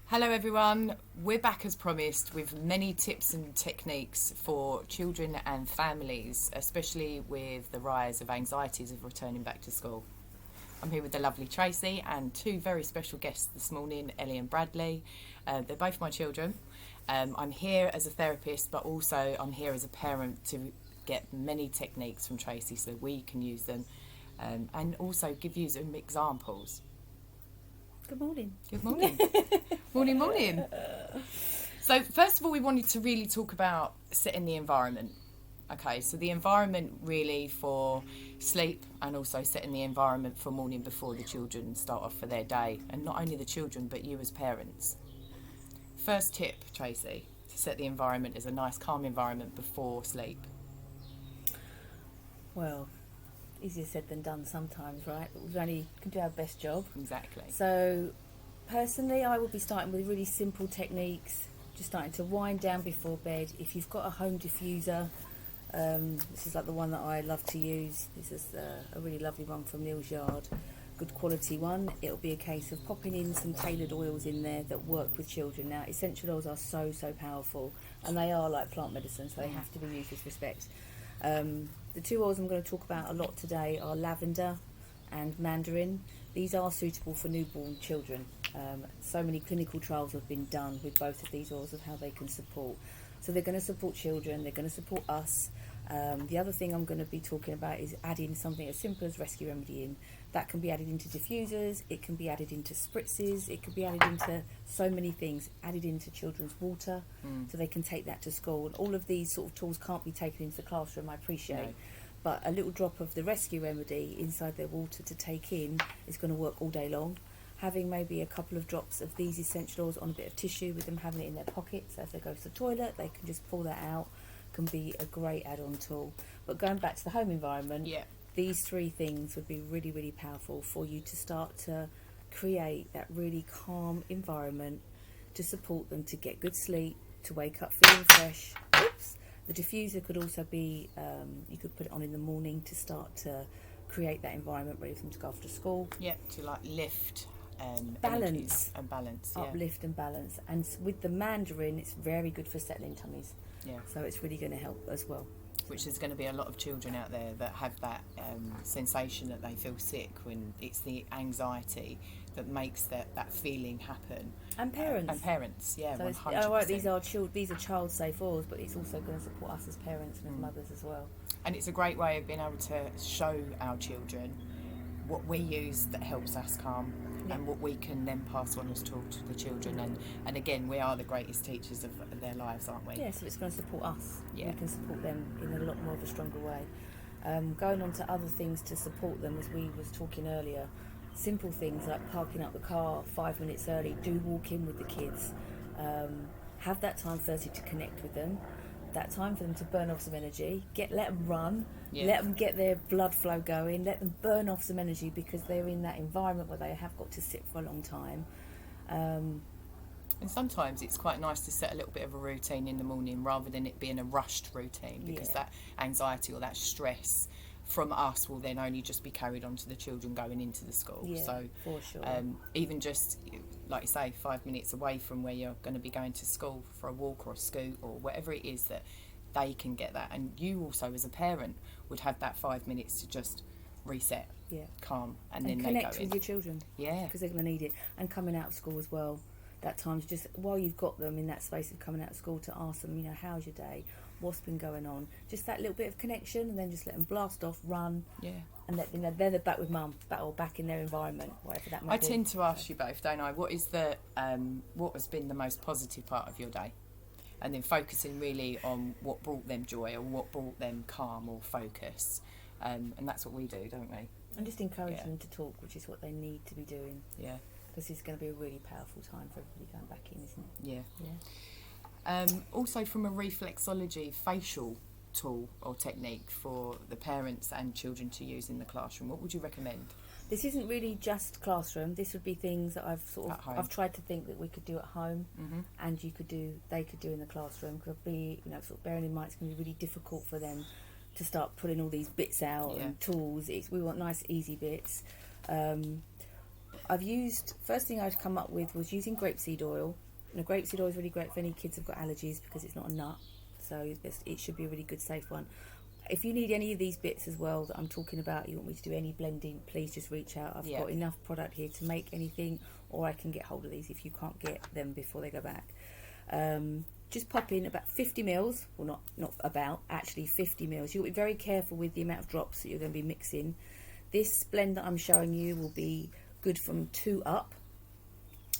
Hello everyone, we're back as promised with many tips and techniques for children and families, especially with the rise of anxieties of returning back to school. I'm here with the lovely Tracy and two very special guests this morning, Ellie and Bradley. They're both my children. I'm here as a therapist, but also I'm here as a parent to get many techniques from Tracy so we can use them and also give you some examples. Good morning. Good morning. Morning. So first of all, we wanted to really talk about setting the environment. Okay, so the environment really for sleep and also setting the environment for morning before the children start off for their day. And not only the children, but you as parents. First tip, Tracy, to set the environment is a nice calm environment before sleep. Well, easier said than done sometimes, right? But we only can do our best job. Exactly. So, personally, I will be starting with really simple techniques, just starting to wind down before bed. If you've got a home diffuser, this is like the one that I love to use. This is a really lovely one from Neil's Yard, good quality one. It'll be a case of popping in some tailored oils in there that work with children. Now, essential oils are so powerful, and they are like plant medicine, so they have to be used with respect. The two oils I'm going to talk about a lot today are lavender and mandarin. These are suitable for newborn children. So many clinical trials have been done with both of these oils of how they can support. So they're going to support children, they're going to support us. The other thing I'm going to be talking about is adding something as simple as rescue remedy in. That can be added into diffusers, it can be added into spritzes, it can be added into so many things, added into children's water, so they can take that to school. And all of these sort of tools can't be taken into the classroom, I appreciate. No. But a little drop of the rescue remedy inside their water to take in is going to work all day long. Having maybe a couple of drops of these essential oils on a bit of tissue with them having it in their pocket, so if they go to the toilet they can just pull that out, can be a great add-on tool. But going back to the home environment, these three things would be really powerful for you to start to create that really calm environment to support them to get good sleep, to wake up feeling fresh. Oops. The diffuser could also be, you could put it on in the morning to start to create that environment ready for them to go off to school. Yeah, to like lift balance and balance, uplift and balance. And with the mandarin, it's very good for settling tummies. Yeah. So it's really going to help as well. Which there's going to be a lot of children out there that have that sensation that they feel sick when it's the anxiety that makes that feeling happen. And parents. Yeah, so 100%. All right, these are child safe oils, but it's also going to support us as parents and as mothers as well. And it's a great way of being able to show our children what we use that helps us calm, and what we can then pass on as tools to the children. And again, we are the greatest teachers of their lives, aren't we? Yeah, so it's going to support us. Yeah. We can support them in a lot more of a stronger way. Going on to other things to support them, as we was talking earlier, simple things like parking up the car 5 minutes early, do walk in with the kids, have that time firstly to connect with them, that time for them to burn off some energy, let them run, let them get their blood flow going, let them burn off some energy because they're in that environment where they have got to sit for a long time. And sometimes it's quite nice to set a little bit of a routine in the morning rather than it being a rushed routine, because that anxiety or that stress from us will then only just be carried on to the children going into the school. So for sure. Even just, like you say, 5 minutes away from where you're going to be going to school for a walk or a scoot or whatever it is, that they can get that. And you also as a parent would have that 5 minutes to just reset, calm, and then connect they go with your children. Yeah. Because they're going to need it. And coming out of school as well. That time's just, while you've got them in that space of coming out of school, to ask them, how's your day? What's been going on? Just that little bit of connection, and then just let them blast off, run, and let they're back with mum, or back in their environment, whatever that might be. I tend to ask you both, don't I? What is what has been the most positive part of your day, and then focusing really on what brought them joy or what brought them calm or focus, and that's what we do, don't we? And just encourage them to talk, which is what they need to be doing. Yeah. Because it's going to be a really powerful time for everybody going back in, isn't it? Yeah. Also, from a reflexology facial tool or technique for the parents and children to use in the classroom, what would you recommend? This isn't really just classroom. This would be things that I've tried to think that we could do at home, and they could do in the classroom. Could be, bearing in mind it's going to be really difficult for them to start pulling all these bits out and tools. We want nice, easy bits. I've used, first thing I'd come up with was using grapeseed oil. Now, grapeseed oil is really great if any kids have got allergies because it's not a nut, so it should be a really good safe one. If you need any of these bits as well that I'm talking about, you want me to do any blending, please just reach out. I've got enough product here to make anything, or I can get hold of these if you can't get them before they go back. Just pop in about 50 mils, well not about, actually 50 mils. You'll be very careful with the amount of drops that you're going to be mixing. This blend that I'm showing you will be good from 2 up.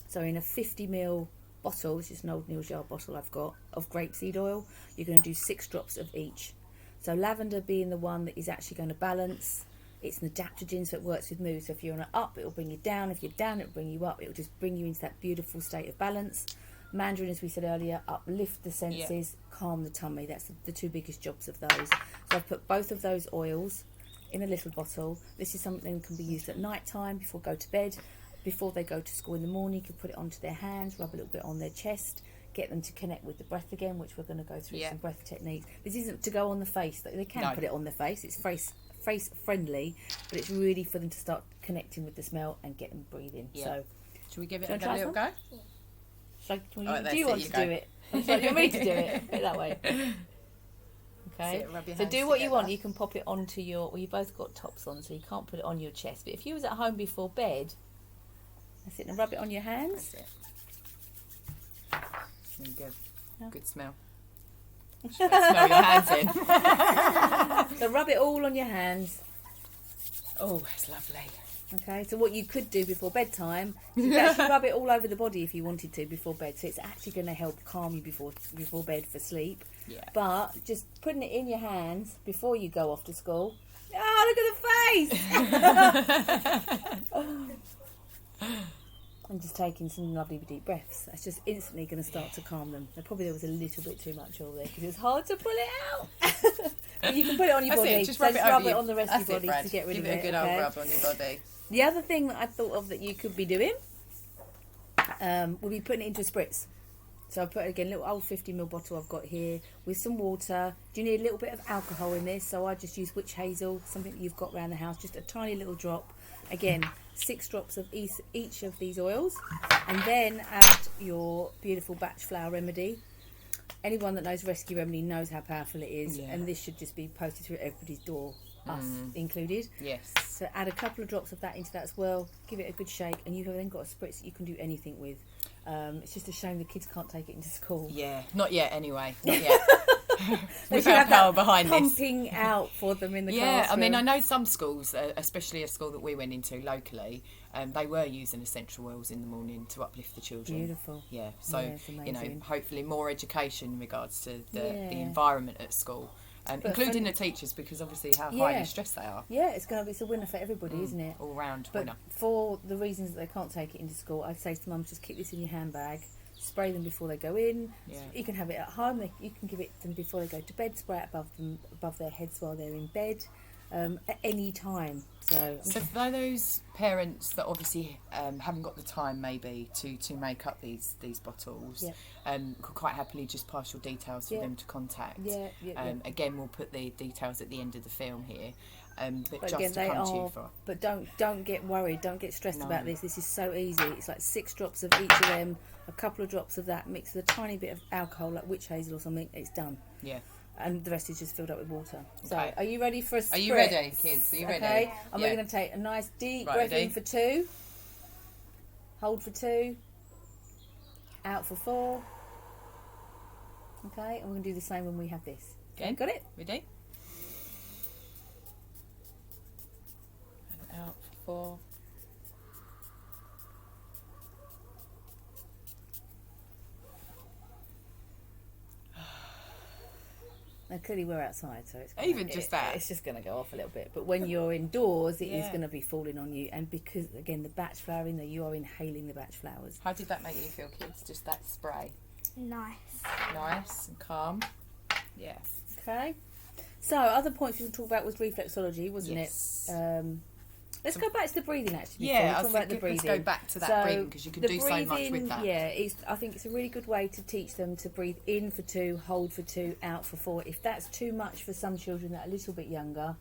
So in a 50 ml bottle, this is an old Neil jar bottle I've got, of grapeseed oil, you're going to do 6 drops of each. So lavender being the one that is actually going to balance. It's an adaptogen, so it works with mood. So if you're on an up, it'll bring you down. If you're down, it'll bring you up. It'll just bring you into that beautiful state of balance. Mandarin, as we said earlier, uplift the senses, calm the tummy. That's the 2 biggest jobs of those. So I've put both of those oils in a little bottle. This is something that can be used at night time, before go to bed, before they go to school in the morning. You can put it onto their hands, rub a little bit on their chest, get them to connect with the breath again, which we're going to go through some breath techniques. This isn't to go on the face. They can put it on their face. It's face friendly, but it's really for them to start connecting with the smell and get them breathing. So should we give it a little go? So, do you want to do it? Do you want me to do it? Put it that way. Okay. So do what you want. You can pop it onto your. Well, you both got tops on, so you can't put it on your chest. But if you was at home before bed, that's it. And rub it on your hands. That's it. Really good. Yeah. Good smell. Smell your hands in. So rub it all on your hands. Oh, it's lovely. Okay, so what you could do before bedtime is you could actually rub it all over the body if you wanted to before bed. So it's actually going to help calm you before bed for sleep. Yeah. But just putting it in your hands before you go off to school. Oh, look at the face! And just taking some lovely deep breaths. That's just instantly going to start to calm them. Probably there was a little bit too much oil there because it was hard to pull it out. But you can put it on your body. Just rub it on the rest of your body to get rid of it. Give it a good old rub on your body. The other thing that I thought of that you could be doing would be putting it into a spritz. So I put, again, a little old 50ml bottle I've got here with some water. Do you need a little bit of alcohol in this? So I just use witch hazel, something that you've got around the house, just a tiny little drop. Again, 6 drops of each of these oils. And then add your beautiful batch flower remedy. Anyone that knows Rescue Remedy knows how powerful it is. Yeah. And this should just be posted through everybody's door, us included. Yes. So add a couple of drops of that into that as well. Give it a good shake, and you've then got a spritz that you can do anything with. It's just a shame the kids can't take it into school. Yeah, not yet anyway. Not yet. Without power behind this. Pumping out for them in the classroom. Yeah, I mean, I know some schools, especially a school that we went into locally, they were using essential oils in the morning to uplift the children. Beautiful. Yeah, so, hopefully more education in regards to the environment at school. Including the teachers, because obviously how highly stressed they are. Yeah, it's a winner for everybody, isn't it? All round but winner. For the reasons that they can't take it into school, I'd say to mums, just keep this in your handbag, spray them before they go in. Yeah. You can have it at home. You can give it to them before they go to bed. Spray it above their heads while they're in bed. At any time. So for those parents that obviously haven't got the time maybe to make up these bottles, could quite happily just pass your details for them to contact. Again, we'll put the details at the end of the film here. But just again, to come to you for. But don't get worried. Don't get stressed about this. This is so easy. It's like 6 drops of each of them, a couple of drops of that, mixed with a tiny bit of alcohol, like witch hazel or something. It's done. Yeah. And the rest is just filled up with water. So, are you ready for a spritz? Are you ready, kids? Are you ready? Okay. And we're going to take a nice deep breath in for 2. Hold for 2. Out for 4. Okay. And we're going to do the same when we have this. Okay. Got it? Ready? And out for 4. Now, clearly we're outside, so it's just going to go off a little bit. But when you're indoors, it is going to be falling on you. And because, again, the batch flower in there, you are inhaling the batch flowers. How did that make you feel, kids? Just that spray? Nice. Nice and calm. Yeah. Okay. So, other points we can talk about was reflexology, wasn't it? Let's go back to the breathing, actually. Yeah, let's go back to that breathing, because you can do so much with that. Yeah, I think it's a really good way to teach them to breathe in for 2, hold for 2, out for 4. If that's too much for some children that are a little bit younger,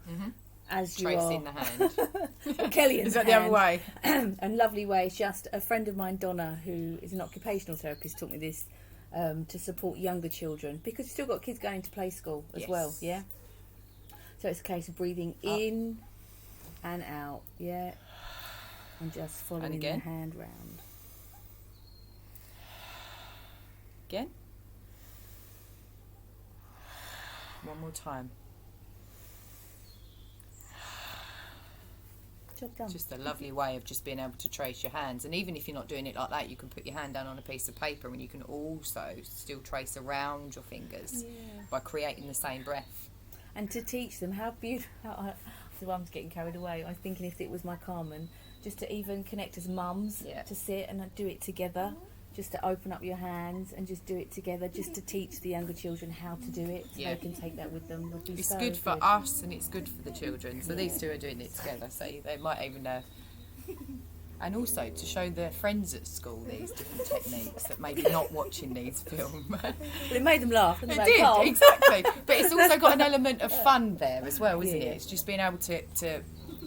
as you Tracing are. the hand. Kelly Is that the other way? And lovely way. It's just a friend of mine, Donna, who is an occupational therapist, taught me this to support younger children, because you've still got kids going to play school as well. Yeah. So it's a case of breathing in and out. Yeah. And just following the hand round. Again. One more time. Job done. Just a lovely way of just being able to trace your hands. And even if you're not doing it like that, you can put your hand down on a piece of paper and you can also still trace around your fingers by creating the same breath. And to teach them how beautiful... So I'm getting carried away. I was thinking if it was my Carmen, just to even connect as mums, to sit and do it together, just to open up your hands and just do it together, just to teach the younger children how to do it, so they can take that with them. It's good for us and it's good for the children. So these two are doing it together, so they might even and also to show their friends at school these different techniques that maybe not watching these films. But it made them laugh. It did, exactly. But it's also got an element of fun there as well, isn't it? It's just being able to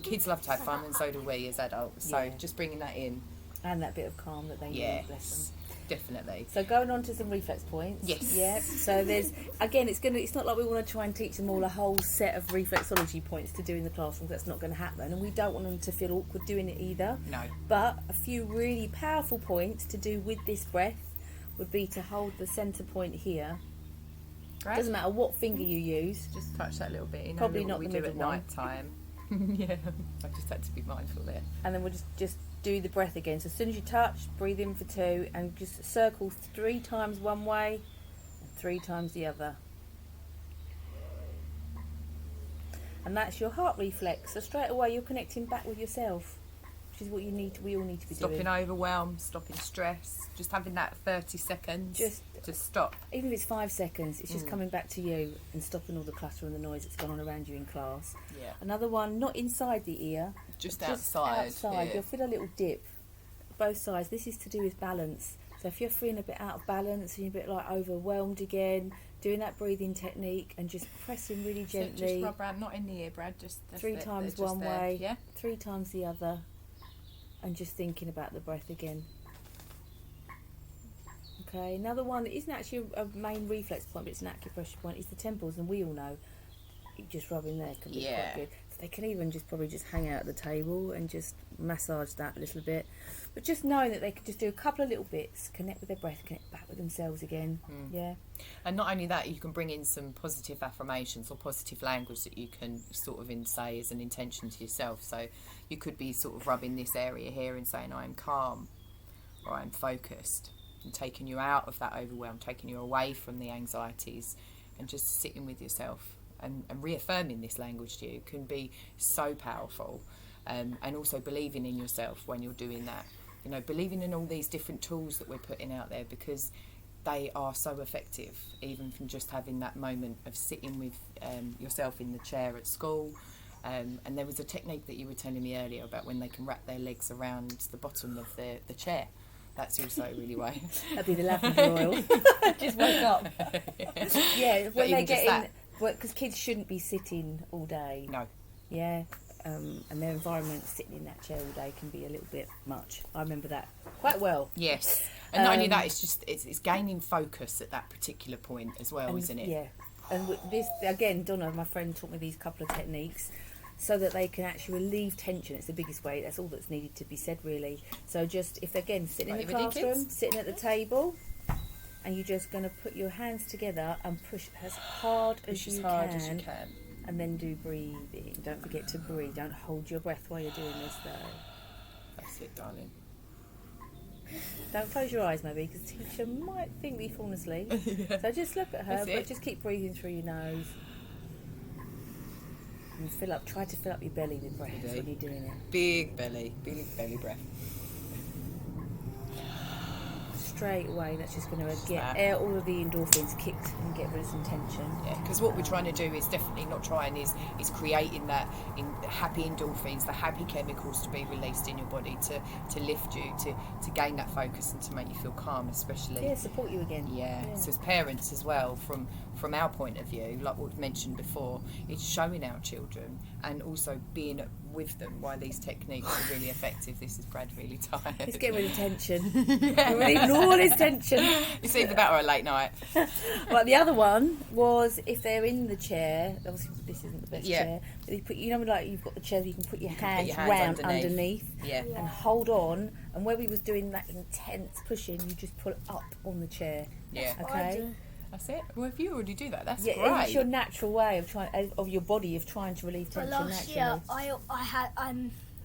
kids love to have fun, and so do we as adults. So just bringing that in. And that bit of calm that they need, bless them. Definitely. So going on to some reflex points. Yes. Yeah. So there's again, it's not like we want to try and teach them all a whole set of reflexology points to do in the classroom. That's not going to happen, and we don't want them to feel awkward doing it either. No. But a few really powerful points to do with this breath would be to hold the centre point here. Right. Doesn't matter what finger you use. Just touch that little bit. Probably not we the do middle at one. night time. I just had to be mindful there. And then we'll just do the breath again. So as soon as you touch, breathe in for 2 and just circle 3 times one way, 3 times the other. And that's your heart reflex. So straight away you're connecting back with yourself, which is what we all need to be doing. Stopping overwhelm, stopping stress, just having that 30 seconds just to stop. Even if it's 5 seconds, it's just coming back to you and stopping all the clutter and the noise that's gone on around you in class. Yeah. Another one, not inside the ear. Just outside. Outside. You'll feel a little dip. Both sides. This is to do with balance. So if you're feeling a bit out of balance and you're a bit like overwhelmed again, doing that breathing technique and just pressing really gently. So just rub around, not in the ear, Brad. Just 3 times one way, 3 times the other, and just thinking about the breath again. Okay, another one that isn't actually a main reflex point, but it's an acupressure point, is the temples, and we all know just rubbing there can be quite good. So they can even probably just hang out at the table and just massage that a little bit. But just knowing that they can just do a couple of little bits, connect with their breath, connect back with themselves again. Yeah. And not only that, you can bring in some positive affirmations or positive language that you can sort of say as an intention to yourself. So you could be sort of rubbing this area here and saying, I'm calm, or I'm focused, and taking you out of that overwhelm, taking you away from the anxieties, and just sitting with yourself and reaffirming this language to you can be so powerful. And also believing in yourself when you're doing that. You know, believing in all these different tools that we're putting out there, because they are so effective, even from just having that moment of sitting with yourself in the chair at school. And there was a technique that you were telling me earlier about when they can wrap their legs around the bottom of the chair. That's also really way. That'd be the lavender oil. Just wake up. Yeah, when they get in, because kids shouldn't be sitting all day. No. Yeah. And their environment, sitting in that chair all day, can be a little bit much. I remember that quite well. Yes, and not only that, it's gaining focus at that particular point as well, isn't it? Yeah, and this again, Donna, my friend, taught me these couple of techniques so that they can actually relieve tension. It's the biggest way. That's all that's needed to be said, really. So just if again sitting in the classroom, sitting at the table, and you're just going to put your hands together and push as hard as you can. And then do breathing. Don't forget to breathe. Don't hold your breath while you're doing this, though. That's it, darling. Don't close your eyes, maybe, because teacher might think we've fallen asleep. So just look at her, but just keep breathing through your nose. And try to fill up your belly with breath when you're doing it. Big belly breath. straight away. That's just going to get air all of the endorphins kicked and get rid of some tension. Yeah, because what we're trying to do is definitely not trying is creating that happy endorphins, the happy chemicals to be released in your body to lift you, to gain that focus and to make you feel calm, especially. Yeah, support you again. Yeah. So as parents as well, from our point of view, like what we've mentioned before, it's showing our children and also being with them why these techniques are really effective. This is Brad really tired. Let's get rid of tension. We're relieving all this tension. It's either that or a late night. Well, the other one was if they're in the chair. Obviously, this isn't the best chair. But you put, like you've got the chair, you can put your hands round underneath and hold on. And where we was doing that intense pushing, you just pull up on the chair. Yeah. Okay. That's it. Well, if you already do that, that's great. It's your natural way of your body of trying to relieve tension naturally. Last year, I had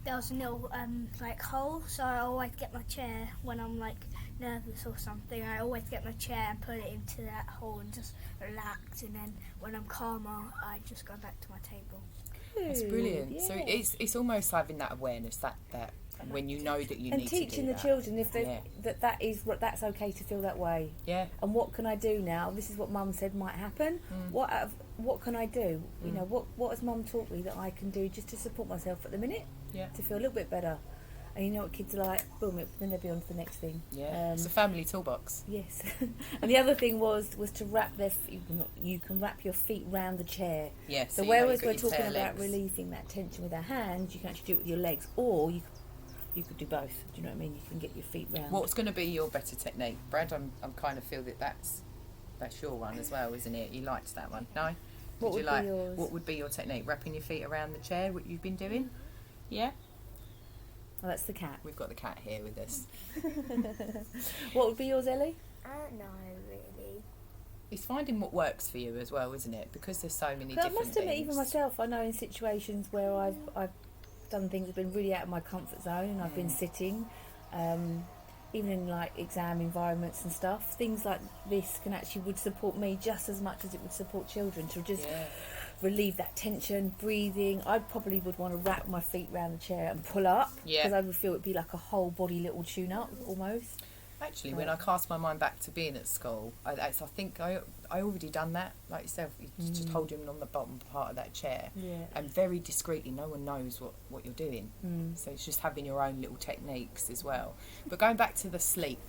there was a little like hole, so I always get my chair when I'm like nervous or something. I always get my chair and put it into that hole and just relax. And then when I'm calmer, I just go back to my table. That's brilliant. Yeah. So it's almost having that awareness that when you know that you need to do that. And teaching the children if that's okay to feel that way. Yeah. And what can I do now? This is what Mum said might happen. What can I do? You know, what has Mum taught me that I can do just to support myself at the minute? Yeah. To feel a little bit better. And you know what kids are like? Boom! Then they'll be on to the next thing. Yeah. It's a family toolbox. Yes. And the other thing was to wrap their feet. You can wrap your feet round the chair. Yeah. So whereas we're talking about relieving that tension with our hands, you can actually do it with your legs, or you could do both. Do you know what I mean? You can get your feet round. What's going to be your better technique, Brad? I'm kind of feel that's your one as well, isn't it? You liked that one, no? What would be yours? What would be your technique? Wrapping your feet around the chair, what you've been doing? Yeah. Oh, that's the cat. We've got the cat here with us. What would be yours, Ellie? I don't know really. It's finding what works for you as well, isn't it? Because there's so many different things. I must admit, even myself, I know in situations where I've done things that have been really out of my comfort zone and I've been sitting, even in like exam environments and stuff, things like this would support me just as much as it would support children to just relieve that tension, breathing. I probably would want to wrap my feet around the chair and pull up because I would feel it'd be like a whole body little tune up almost. Actually, when I cast my mind back to being at school, I think I already done that, like yourself. You just hold him on the bottom part of that chair, and very discreetly, no one knows what you're doing. So it's just having your own little techniques as well. But going back to the sleep,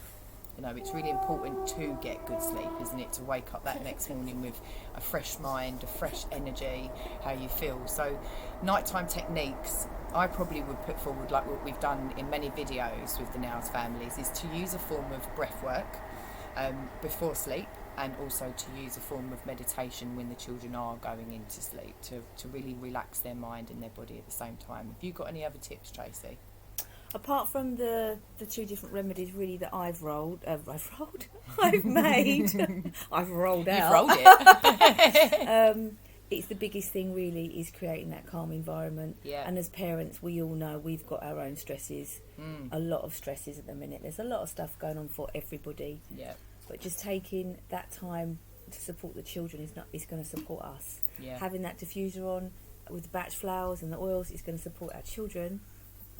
you know, it's really important to get good sleep, isn't it? To wake up that next morning with a fresh mind, a fresh energy, how you feel. So nighttime techniques, I probably would put forward, like what we've done in many videos with the N.O.W.S families, is to use a form of breath work before sleep, and also to use a form of meditation when the children are going into sleep to really relax their mind and their body at the same time. Have you got any other tips, Tracy? Apart from the two different remedies really that I've made, I've rolled out. You've rolled it. It's the biggest thing really is creating that calm environment. Yeah. And as parents, we all know we've got our own stresses, a lot of stresses at the minute. There's a lot of stuff going on for everybody. Yeah. But just taking that time to support the children is going to support us. Yeah. Having that diffuser on with the batch flowers and the oils is going to support our children.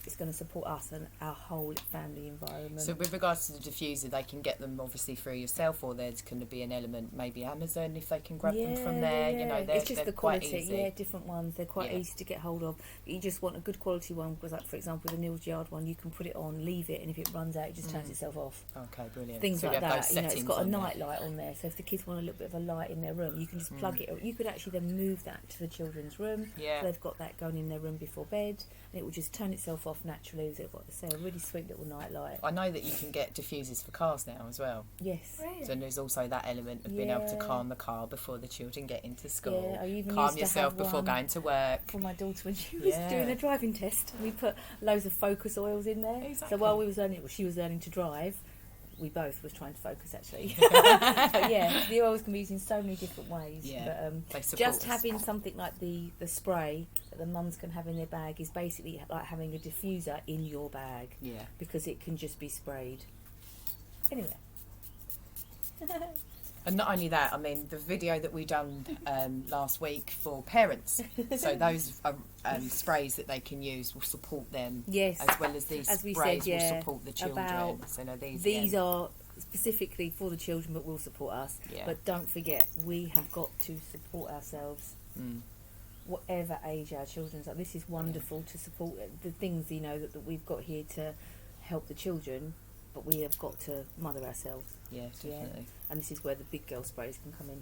It's going to support us and our whole family environment. So with regards to the diffuser, they can get them obviously through yourself, or there's going to be an element, maybe Amazon, if they can grab them from there. Yeah. You know, it's just they're the quite quality. easy. Yeah, different ones. They're quite easy to get hold of. But you just want a good quality one because, like for example, the Neal's Yard one, you can put it on, leave it, and if it runs out, it just turns itself off. Okay, brilliant. Things so like that. You know, it's got a there. night light on there, so if the kids want a little bit of a light in their room, you can just plug it. You could actually then move that to the children's room. Yeah. So they've got that going in their room before bed, and it will just turn itself off naturally. They've got a really sweet little night light. I know that you can get diffusers for cars now as well. Yes. Really? So there's also that element of being able to calm the car before the children get into school. Yeah, I even calm used to yourself have before one going to work. for my daughter when she was doing a driving test. We put loads of focus oils in there. Exactly. So while she was learning to drive, we both was trying to focus actually. But yeah, the oils can be used in so many different ways. Yeah, but just having something like the spray that the mums can have in their bag is basically like having a diffuser in your bag. Yeah. Because it can just be sprayed. Anyway. And not only that, I mean, the video that we done last week for parents, so those sprays that they can use will support them, yes, as well as these as we sprays said, will support the children. About so now these are specifically for the children, but will support us. Yeah. But don't forget, we have got to support ourselves. Whatever age our children's are. This is wonderful to support the things, you know, that we've got here to help the children, but we have got to mother ourselves. Yeah, definitely. And this is where the big girl sprays can come in.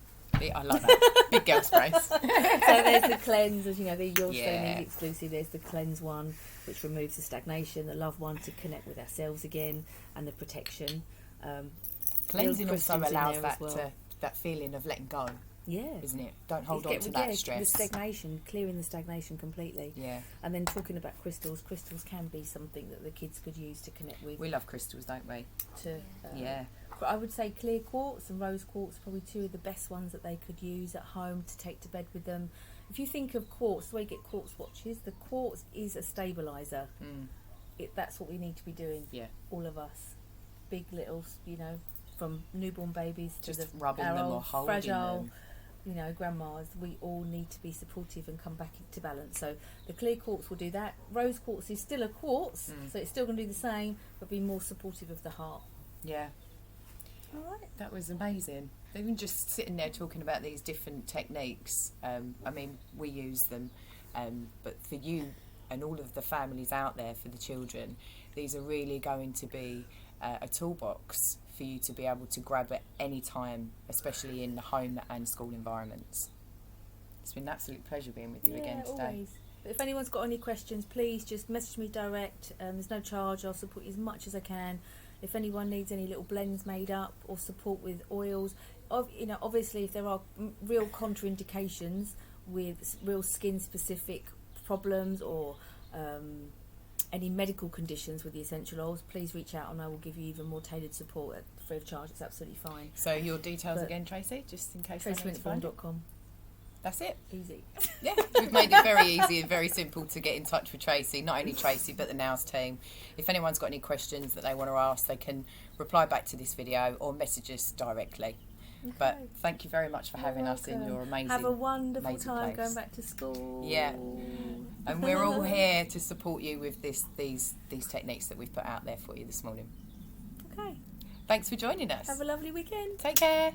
I love that. Big girl sprays. So there's the cleanse, as you know, the Your Yeah. Stone exclusive. There's the cleanse one, which removes the stagnation, the love one to connect with ourselves again, and the protection. Cleansing Little also crystals in allows there that as well. that feeling of letting go, Yeah. isn't it? Don't hold on Get- to yeah, that stress. The stagnation, clearing the stagnation completely. Yeah. And then talking about crystals can be something that the kids could use to connect with. We love crystals, don't we? Yeah. But I would say clear quartz and rose quartz are probably two of the best ones that they could use at home to take to bed with them. If you think of quartz, the way you get quartz watches, the quartz is a stabiliser. That's what we need to be doing. Yeah. All of us, big, little, you know, from newborn babies to Just the rubbing our them or old holding fragile, them. you know, grandmas. We all need to be supportive and come back into balance. So the clear quartz will do that. Rose quartz is still a quartz, so it's still going to do the same, but be more supportive of the heart. Yeah. All right. That was amazing. Even just sitting there talking about these different techniques. I mean, we use them, but for you and all of the families out there, for the children, these are really going to be a toolbox for you to be able to grab at any time, especially in the home and school environments. It's been an absolute pleasure being with you again today. Always. But if anyone's got any questions, please just message me direct. There's no charge. I'll support you as much as I can. If anyone needs any little blends made up or support with oils, you know, obviously if there are real contraindications with real skin specific problems or any medical conditions with the essential oils, please reach out and I will give you even more tailored support at free of charge. It's absolutely fine. So your details But again, Tracy, just in case anyone's wondering. TracyWinterbourne.com. That's it. Easy. Yeah, we've made it very easy and very simple to get in touch with Tracy. Not only Tracy, but the N.O.W.S team. If anyone's got any questions that they want to ask, they can reply back to this video or message us directly. Okay. But thank you very much for having us in welcome. your amazing, Have a wonderful amazing time place. going back to school. Yeah, and we're all here to support you with these techniques that we've put out there for you this morning. Okay. Thanks for joining us. Have a lovely weekend. Take care.